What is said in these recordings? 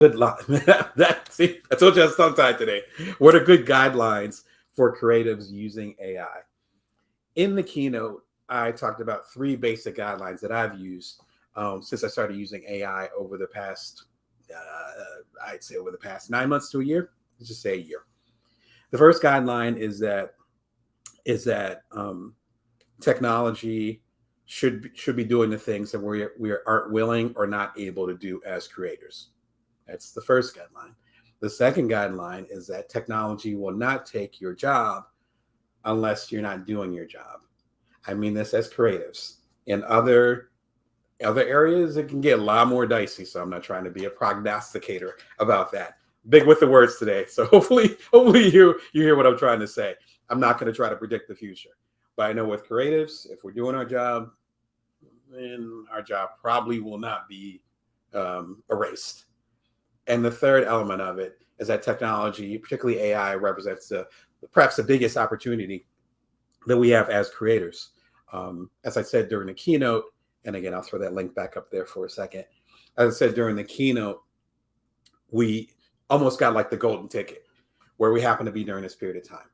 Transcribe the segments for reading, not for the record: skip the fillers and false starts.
good see, I told you I was tongue tied today. What are good guidelines for creatives using AI? In the keynote, I talked about three basic guidelines that I've used since I started using AI over the past, I'd say over the past 9 months to a year. Let's just say a year. The first guideline is that technology should be doing the things that we aren't willing or not able to do as creators. That's the first guideline. The second guideline is that technology will not take your job unless you're not doing your job. I mean this as creatives. In other areas, it can get a lot more dicey. So I'm not trying to be a prognosticator about that. Big with the words today. So hopefully you hear what I'm trying to say. I'm not going to try to predict the future, but I know with creatives, if we're doing our job, then our job probably will not be erased. And the third element of it is that technology, particularly AI, represents perhaps the biggest opportunity that we have as creators. As I said during the keynote, and again, I'll throw that link back up there for a second. As I said during the keynote, we almost got like the golden ticket where we happen to be during this period of time.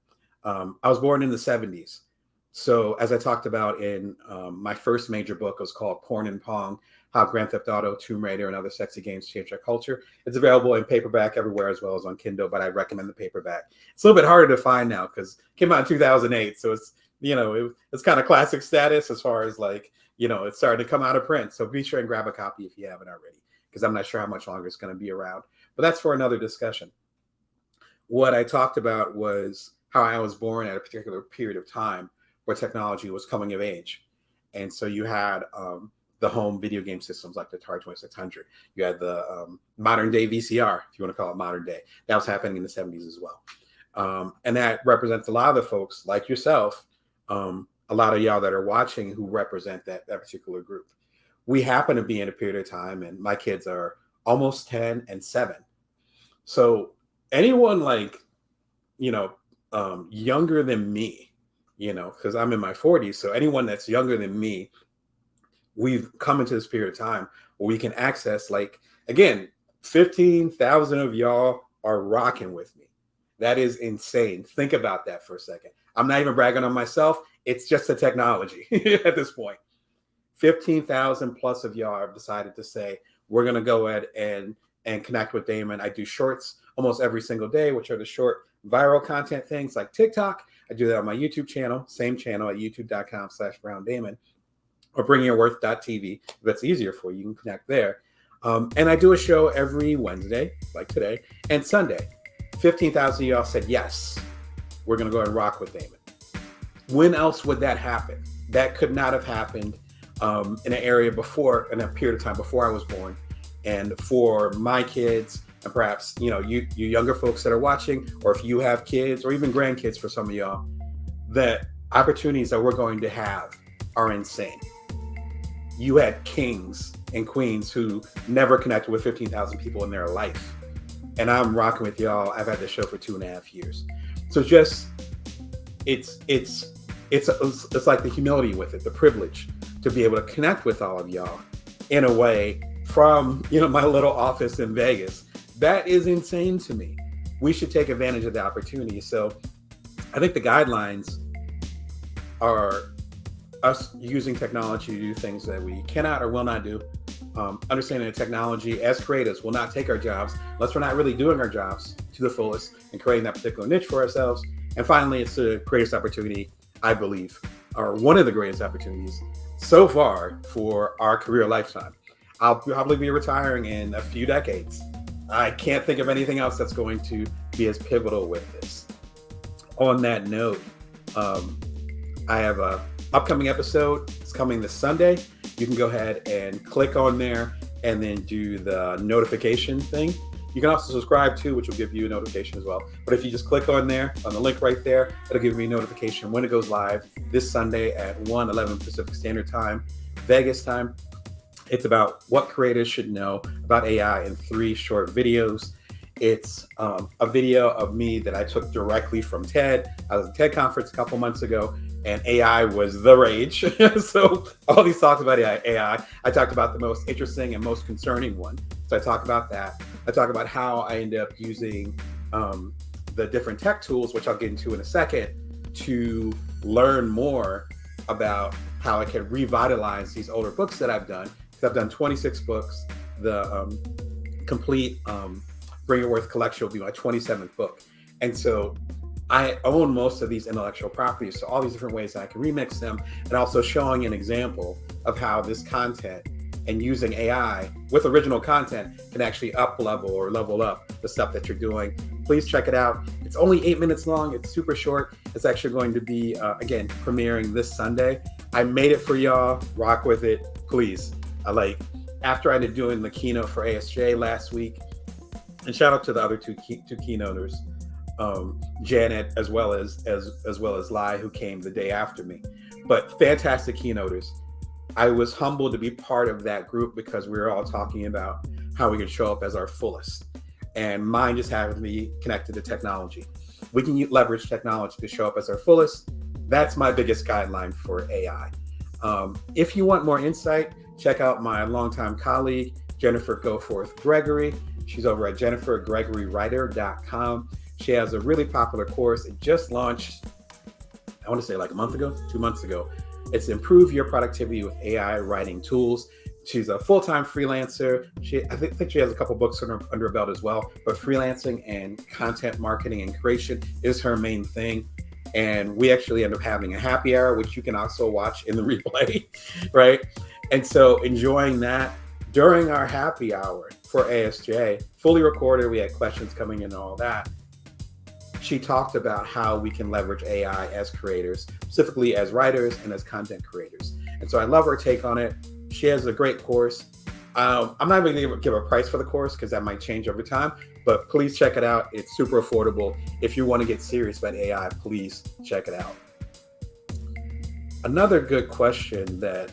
I was born in the 70s. So as I talked about in my first major book, it was called Porn and Pong, How Grand Theft Auto, Tomb Raider, and Other Sexy Games Changed Our Culture. It's available in paperback everywhere as well as on Kindle, but I recommend the paperback. It's a little bit harder to find now because it came out in 2008. So it's, it's kind of classic status as far as like, it's starting to come out of print. So be sure and grab a copy if you haven't already, because I'm not sure how much longer it's going to be around. But that's for another discussion. What I talked about was how I was born at a particular period of time where technology was coming of age. And so you had the home video game systems like the Atari 2600. You had the modern day VCR, if you want to call it modern day. That was happening in the 70s as well. And that represents a lot of the folks like yourself, a lot of y'all that are watching who represent that particular group. We happen to be in a period of time, and my kids are almost 10 and 7. So anyone like, younger than me, because I'm in my 40s. So anyone that's younger than me, we've come into this period of time where we can access, like, again, 15,000 of y'all are rocking with me. That is insane. Think about that for a second. I'm not even bragging on myself. It's just the technology at this point. 15,000 plus of y'all have decided to say, we're going to go ahead and connect with Damon. I do shorts almost every single day, which are the short viral content things like TikTok. I do that on my YouTube channel, same channel at youtube.com/BrownDamon, or bringyourworth.tv. If that's easier for you, you can connect there. And I do a show every Wednesday, like today, and Sunday. 15,000 of y'all said, yes, we're going to go and rock with Damon. When else would that happen? That could not have happened in an area before, in a period of time before I was born. And for my kids, and perhaps, you younger folks that are watching, or if you have kids or even grandkids for some of y'all, the opportunities that we're going to have are insane. You had kings and queens who never connected with 15,000 people in their life. And I'm rocking with y'all. I've had this show for 2.5 years. So just, it's like the humility with it, the privilege to be able to connect with all of y'all in a way from, my little office in Vegas. That is insane to me. We should take advantage of the opportunity. So I think the guidelines are us using technology to do things that we cannot or will not do. Understanding that technology as creatives will not take our jobs unless we're not really doing our jobs to the fullest and creating that particular niche for ourselves. And finally, it's the greatest opportunity, I believe, or one of the greatest opportunities so far for our career lifetime. I'll probably be retiring in a few decades. I can't think of anything else that's going to be as pivotal with this. On that note, I have a upcoming episode. It's coming this Sunday. You can go ahead and click on there and then do the notification thing. You can also subscribe to, which will give you a notification as well. But if you just click on there, on the link right there, it'll give me a notification when it goes live this Sunday at 1:11 Pacific Standard Time, Vegas time. It's about what creators should know about AI in 3 short videos. It's a video of me that I took directly from TED. I was at a TED conference a couple months ago, and AI was the rage. So all these talks about AI, I talked about the most interesting and most concerning one. So I talk about that. I talk about how I end up using the different tech tools, which I'll get into in a second, to learn more about how I can revitalize these older books that I've done. Because I've done 26 books. The complete Bring Your Worth collection will be my 27th book. And so I own most of these intellectual properties. So all these different ways that I can remix them, and also showing an example of how this content and using AI with original content can actually up level or level up the stuff that you're doing. Please check it out. It's only 8 minutes long. It's super short. It's actually going to be, again, premiering this Sunday. I made it for y'all. Rock with it, please. After I ended doing the keynote for ASJ last week, and shout out to the other two keynoters, Janet as well as Lai, who came the day after me. But fantastic keynoters. I was humbled to be part of that group because we were all talking about how we can show up as our fullest. And mine just happened to be connected to technology. We can leverage technology to show up as our fullest. That's my biggest guideline for AI. If you want more insight, check out my longtime colleague, Jennifer Goforth Gregory. She's over at jennifergregorywriter.com. She has a really popular course. It just launched, I want to say like a month ago, 2 months ago. It's Improve Your Productivity with AI Writing Tools. She's a full-time freelancer. I think she has a couple books under her belt as well, but freelancing and content marketing and creation is her main thing. And we actually end up having a happy hour, which you can also watch in the replay, right? And so enjoying that during our happy hour for ASJ, fully recorded, we had questions coming in and all that. She talked about how we can leverage AI as creators, specifically as writers and as content creators. And so I love her take on it. She has a great course. I'm not even going to give a price for the course because that might change over time, but please check it out. It's super affordable. If you want to get serious about AI, please check it out. Another good question that